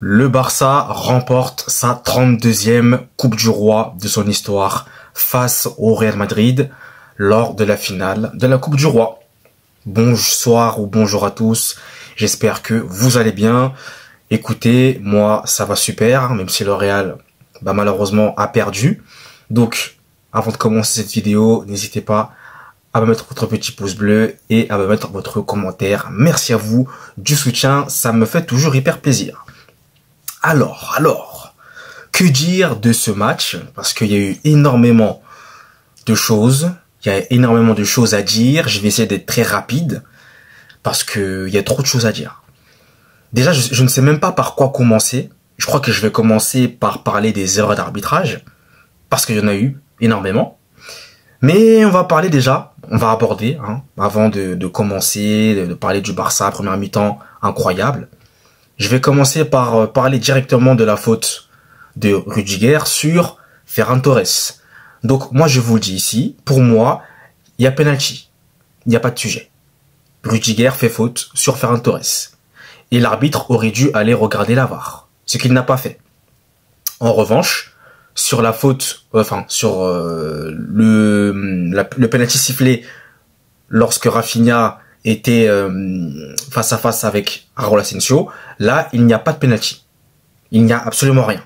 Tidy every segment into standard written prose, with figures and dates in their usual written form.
Le Barça remporte sa 32e Coupe du Roi de son histoire face au Real Madrid lors de la finale de la Coupe du Roi. Bonsoir ou bonjour à tous, j'espère que vous allez bien. Écoutez, moi ça va super, même si le Real malheureusement a perdu. Donc avant de commencer cette vidéo, n'hésitez pas à me mettre votre petit pouce bleu et à me mettre votre commentaire. Merci à vous du soutien, ça me fait toujours hyper plaisir. Alors, que dire de ce match? Parce qu'il y a eu énormément de choses. Il y a énormément de choses à dire. Je vais essayer d'être très rapide parce qu'il y a trop de choses à dire. Déjà, je ne sais même pas par quoi commencer. Je crois que je vais commencer par parler des erreurs d'arbitrage parce qu'il y en a eu énormément. Mais on va parler déjà, on va aborder, avant de commencer, de parler du Barça, première mi-temps incroyable. Je vais commencer par parler directement de la faute de Rudiger sur Ferran Torres. Donc moi je vous le dis ici, pour moi, il y a penalty. Il n'y a pas de sujet. Rudiger fait faute sur Ferran Torres. Et l'arbitre aurait dû aller regarder la VAR, ce qu'il n'a pas fait. En revanche, sur la faute, sur le penalty sifflé lorsque Rafinha était face à face avec Raúl Asensio, là, il n'y a pas de penalty. Il n'y a absolument rien.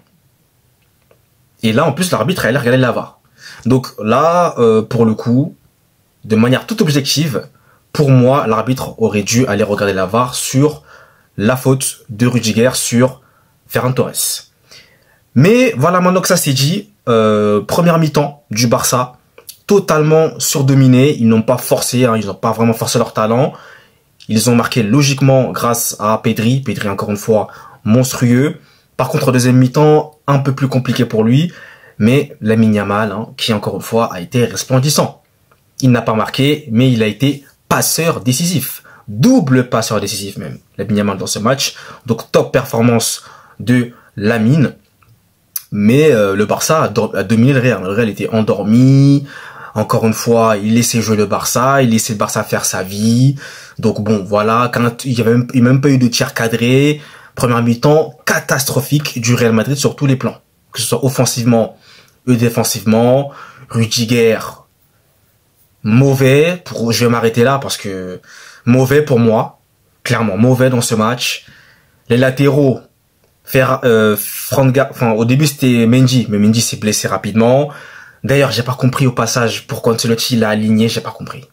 Et là, en plus, l'arbitre a allé regarder la VAR. Donc là, pour le coup, de manière toute objective, pour moi, l'arbitre aurait dû aller regarder la VAR sur la faute de Rudiger sur Ferran Torres. Mais voilà, maintenant que ça s'est dit, première mi-temps du Barça, totalement surdominé, ils n'ont pas forcé, ils n'ont pas vraiment forcé leur talent. Ils ont marqué logiquement grâce à Pedri. Pedri, encore une fois, monstrueux. Par contre, deuxième mi-temps, un peu plus compliqué pour lui. Mais Lamine Yamal, qui encore une fois a été resplendissant. Il n'a pas marqué, mais il a été passeur décisif. Double passeur décisif même, Lamine Yamal dans ce match. Donc top performance de Lamine. Mais le Barça a dominé le Real. Le Real était endormi. Encore une fois, il laissait jouer le Barça, il laissait le Barça faire sa vie. Donc bon, voilà, il n'y a même pas eu de tir cadré. Première mi-temps catastrophique du Real Madrid sur tous les plans. Que ce soit offensivement et défensivement. Rudiger, mauvais. Je vais m'arrêter là parce que mauvais pour moi. Clairement, mauvais dans ce match. Les latéraux, au début c'était Mendy, mais Mendy s'est blessé rapidement. D'ailleurs, j'ai pas compris au passage pourquoi Ancelotti l'a aligné, j'ai pas compris.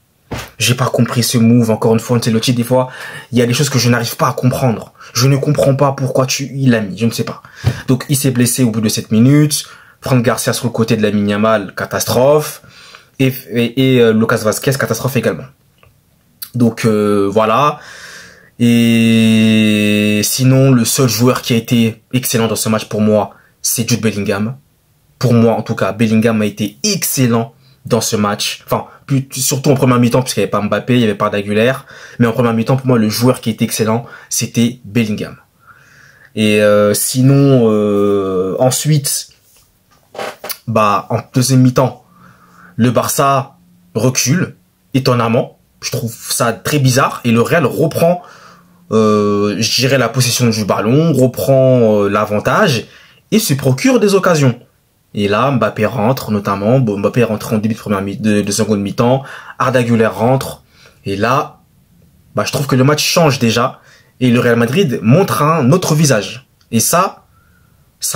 J'ai pas compris ce move, encore une fois, Ancelotti, des fois, il y a des choses que je n'arrive pas à comprendre. Je ne comprends pas pourquoi il l'a mis, je ne sais pas. Donc, il s'est blessé au bout de 7 minutes. Franck Garcia sur le côté de Lamine Yamal, catastrophe. Et Lucas Vazquez, catastrophe également. Donc, voilà. Et sinon, le seul joueur qui a été excellent dans ce match pour moi, c'est Jude Bellingham. Pour moi, en tout cas, Bellingham a été excellent dans ce match. Enfin, surtout en première mi-temps, puisqu'il n'y avait pas Mbappé, il n'y avait pas d'Aguilera. Mais en première mi-temps, pour moi, le joueur qui était excellent, c'était Bellingham. Et sinon, ensuite, en deuxième mi-temps, le Barça recule, étonnamment. Je trouve ça très bizarre. Et le Real reprend, je dirais, la possession du ballon, reprend l'avantage et se procure des occasions. Et là, Mbappé rentre, notamment. Mbappé rentre en début de seconde mi-temps. Arda Güler rentre. Et là, je trouve que le match change déjà. Et le Real Madrid montre un autre visage. Et ça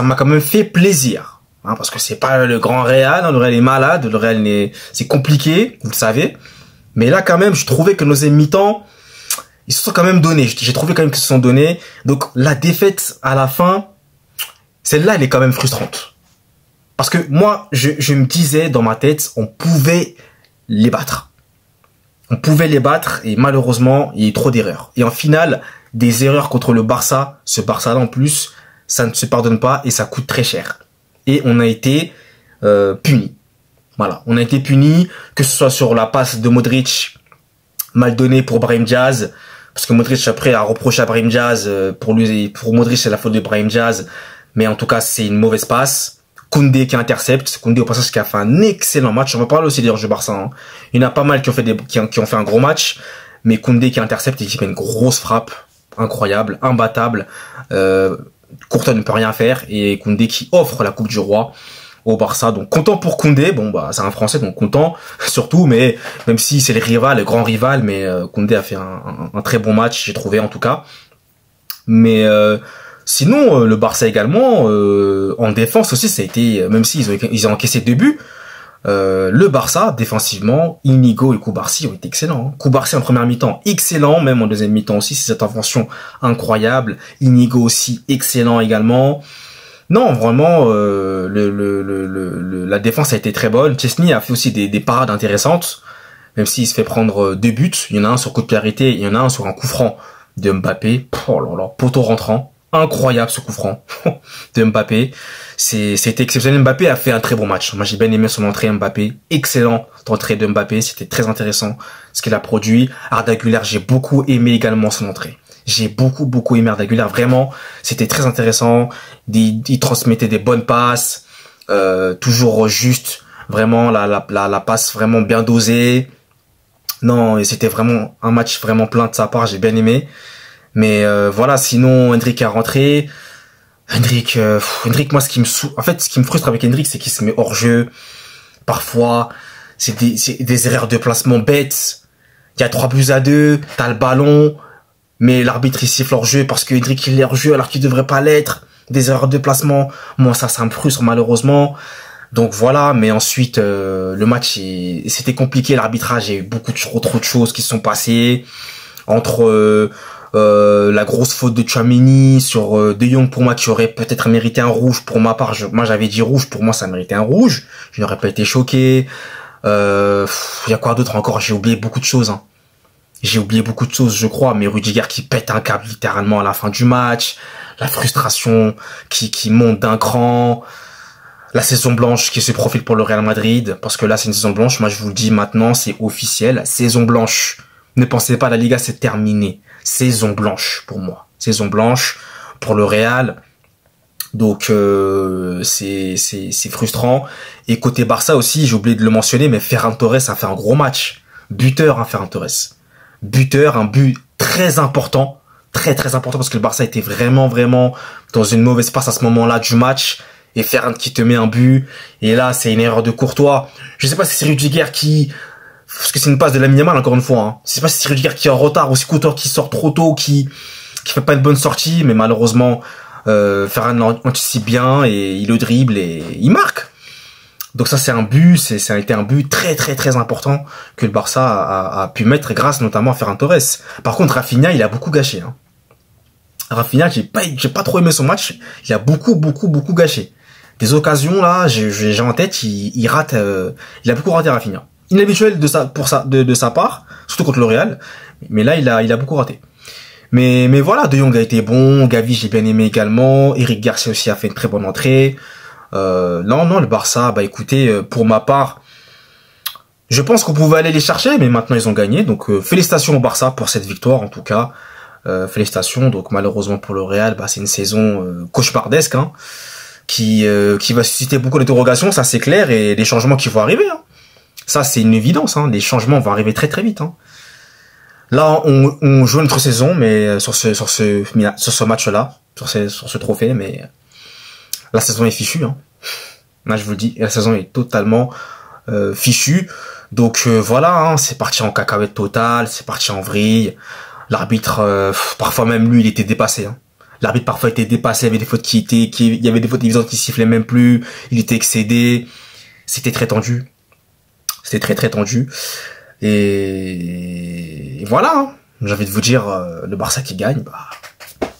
m'a quand même fait plaisir. Parce que c'est pas le grand Real. Le Real est malade. Le Real c'est compliqué, vous le savez. Mais là, quand même, je trouvais que nos mi-temps, ils se sont quand même donnés. J'ai trouvé quand même qu'ils se sont donnés. Donc, la défaite à la fin, celle-là, elle est quand même frustrante. Parce que moi, je me disais dans ma tête, on pouvait les battre. On pouvait les battre et malheureusement, il y a eu trop d'erreurs. Et en finale, des erreurs contre le Barça, ce Barça-là en plus, ça ne se pardonne pas et ça coûte très cher. Et on a été punis. Voilà, on a été punis, que ce soit sur la passe de Modric, mal donnée pour Brahim Diaz, parce que Modric après a reproché à Brahim Diaz, pour Modric c'est la faute de Brahim Diaz, mais en tout cas c'est une mauvaise passe. Koundé qui intercepte, Koundé au passage qui a fait un excellent match. On va parler aussi d'ailleurs du Barça. Il y en a pas mal qui ont fait un gros match, mais Koundé qui intercepte et qui fait une grosse frappe incroyable, imbattable. Courtois ne peut rien faire et Koundé qui offre la Coupe du Roi au Barça. Donc content pour Koundé, bon bah c'est un Français donc content surtout, mais même si c'est le grand rival, mais Koundé a fait un très bon match, j'ai trouvé en tout cas. Mais sinon le Barça également en défense aussi ça a été, même s'ils ont encaissé 2 buts, le Barça défensivement, Inigo et Koubarsi ont été excellents. Hein. Koubarsi en première mi-temps excellent, même en deuxième mi-temps aussi, c'est cette invention incroyable. Inigo aussi excellent également. Non, vraiment, la défense a été très bonne. Chesney a fait aussi des parades intéressantes, même s'il se fait prendre 2 buts. Il y en a un sur coup de pied arrêté, il y en a un sur un coup franc de Mbappé. Oh là là, poteau rentrant. Incroyable ce coup franc de Mbappé. C'était exceptionnel. Mbappé a fait un très bon match. Moi j'ai bien aimé son entrée Mbappé. Excellent entrée de Mbappé. C'était très intéressant ce qu'il a produit. Arda Güler, j'ai beaucoup aimé également son entrée. J'ai beaucoup aimé Arda Güler. Vraiment, c'était très intéressant. Il transmettait des bonnes passes. Toujours juste. Vraiment, la passe vraiment bien dosée. Non, et c'était vraiment un match vraiment plein de sa part. J'ai bien aimé. Mais voilà, sinon Hendrick a rentré. Hendrick, moi ce qui me frustre avec Hendrick, c'est qu'il se met hors jeu. Parfois, c'est des erreurs de placement bêtes. Il y a 3-2, t'as le ballon, mais l'arbitre il siffle hors jeu parce que Hendrick il est hors jeu alors qu'il devrait pas l'être. Des erreurs de placement. Moi ça me frustre malheureusement. Donc voilà, mais ensuite le match c'était compliqué, l'arbitrage, il y a eu trop de choses qui se sont passées entre la grosse faute de Tchouaméni sur De Jong pour moi qui aurait peut-être mérité un rouge. Pour ma part, moi j'avais dit rouge, pour moi ça méritait un rouge. Je n'aurais pas été choqué. Il y a quoi d'autre encore? J'ai oublié beaucoup de choses. Hein. J'ai oublié beaucoup de choses, je crois. Mais Rudiger qui pète un câble littéralement à la fin du match. La frustration qui monte d'un cran. La saison blanche qui se profile pour le Real Madrid. Parce que là c'est une saison blanche. Moi je vous le dis maintenant, c'est officiel. Saison blanche. Ne pensez pas la Liga c'est terminé. Saison blanche pour moi. Saison blanche pour le Real. Donc c'est frustrant. Et côté Barça aussi, j'ai oublié de le mentionner, mais Ferran Torres a fait un gros match. Buteur, hein, Ferran Torres. Buteur, un but très important. Très important parce que le Barça était vraiment dans une mauvaise passe à ce moment-là du match. Et Ferran qui te met un but. Et là, c'est une erreur de Courtois. Je sais pas si c'est Rudiger parce que c'est une passe de Lamine Yamal encore une fois. Hein. Je sais pas si c'est Rudiger qui est en retard ou si Courtois qui sort trop tôt, qui fait pas une bonne sortie, mais malheureusement Ferran anticipe bien et il le dribble et il marque. Donc ça c'est un but, ça a été un but très important que le Barça a pu mettre grâce notamment à Ferran Torres. Par contre Rafinha il a beaucoup gâché. Hein. Rafinha j'ai pas trop aimé son match, il a beaucoup gâché. Des occasions là, j'ai en tête, il rate, il a beaucoup raté Rafinha. Inhabituel de sa part, surtout contre le Real, mais là il a beaucoup raté. Mais voilà, De Jong a été bon, Gavi j'ai bien aimé également, Eric Garcia aussi a fait une très bonne entrée. Non, le Barça, bah écoutez, pour ma part, je pense qu'on pouvait aller les chercher, mais maintenant ils ont gagné, donc félicitations au Barça pour cette victoire en tout cas. Félicitations. Donc malheureusement pour le Real, bah c'est une saison cauchemardesque, hein, qui va susciter beaucoup d'interrogations, ça c'est clair, et les changements qui vont arriver. Hein. Ça c'est une évidence, hein, les changements vont arriver très vite. Hein. Là on joue notre saison, mais sur ce match-là, sur ce trophée, mais la saison est fichue. Hein. Là je vous le dis, la saison est totalement fichue. Donc voilà, hein, c'est parti en cacahuète totale, c'est parti en vrille. L'arbitre, parfois même lui, il était dépassé. Hein. L'arbitre parfois était dépassé, il y avait des fautes il y avait des fautes évidentes qui sifflaient même plus. Il était excédé. C'était très tendu. C'était très tendu. Et voilà. Hein. J'ai envie de vous dire, le Barça qui gagne. Bah,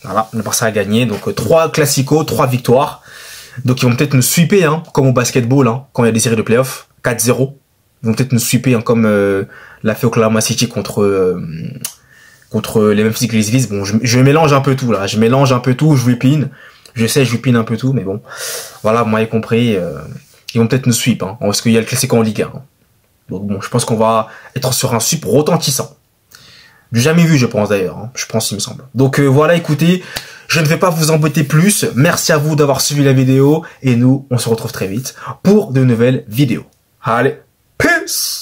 voilà, le Barça a gagné. Donc 3 classicos, 3 victoires. Donc ils vont peut-être nous sweeper, hein, comme au basketball, hein, quand il y a des séries de playoffs, 4-0. Ils vont peut-être nous sweeper, hein, comme l'a fait Oklahoma City contre les Memphis Grizzlies. Bon, je mélange un peu tout là, je whippine. Je sais, je whippine un peu tout, mais bon, voilà, vous m'avez compris. Ils vont peut-être nous sweep, hein, parce qu'il y a le classique en Ligue 1. Hein. Donc bon, je pense qu'on va être sur un sweep retentissant. Du jamais vu, je pense d'ailleurs. Hein. Je pense, il me semble. Donc voilà, écoutez, je ne vais pas vous embêter plus. Merci à vous d'avoir suivi la vidéo et nous, on se retrouve très vite pour de nouvelles vidéos. Allez, peace!